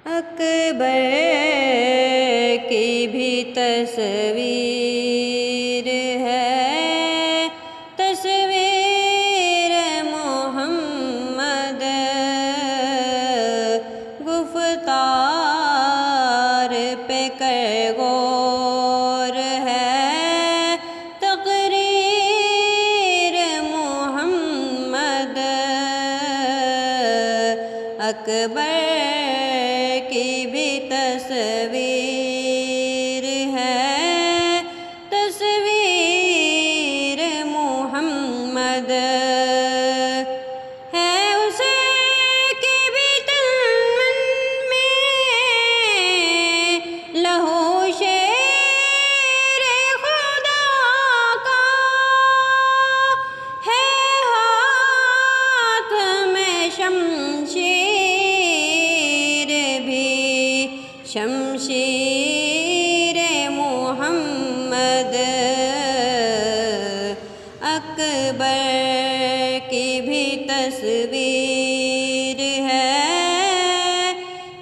اکبر کی بھی تصویر ہے، تصویر محمد، گفتار پہ کر غور ہے، تقریر محمد، اکبر کی بھی تصویر ہے، تصویر محمد ہے، اس کی بھی تن من میں لہو شیر خدا کا ہے، ہاتھ میں شمشیر بھی شمشیر محمد، اکبر کی بھی تصویر ہے،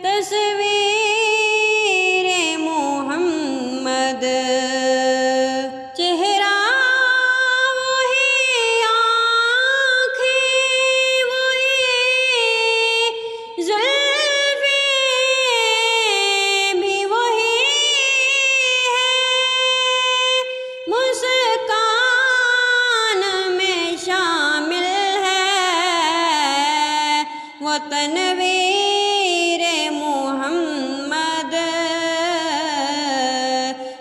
تصویر محمد، چہرہ وہی، آنکھیں وہی، مسکان میں شامل ہے وہ تنویر محمد،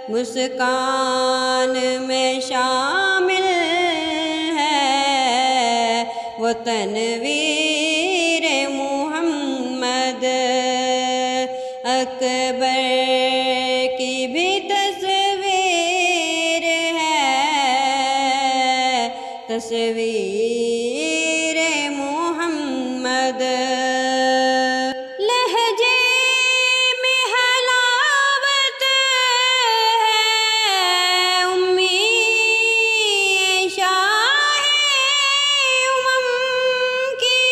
مسکان میں شامل ہے وہ تنویر محمد، اکبر کی بھی تصویر ہے، تصویر محمد، لہجے میں حلاوت ہے، امی شاہ امم کی،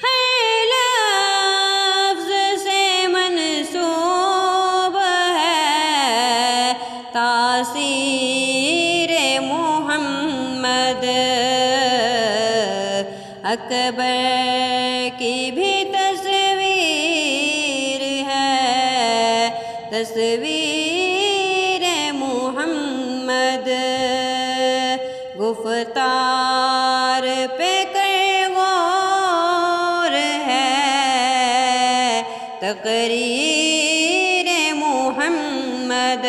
ہر لفظ سے منسوب ہے تاثیر محمد، اکبر کی بھی تصویر ہے، تصویر محمد، گفتار پہ کر غور ہے، تقریر محمد۔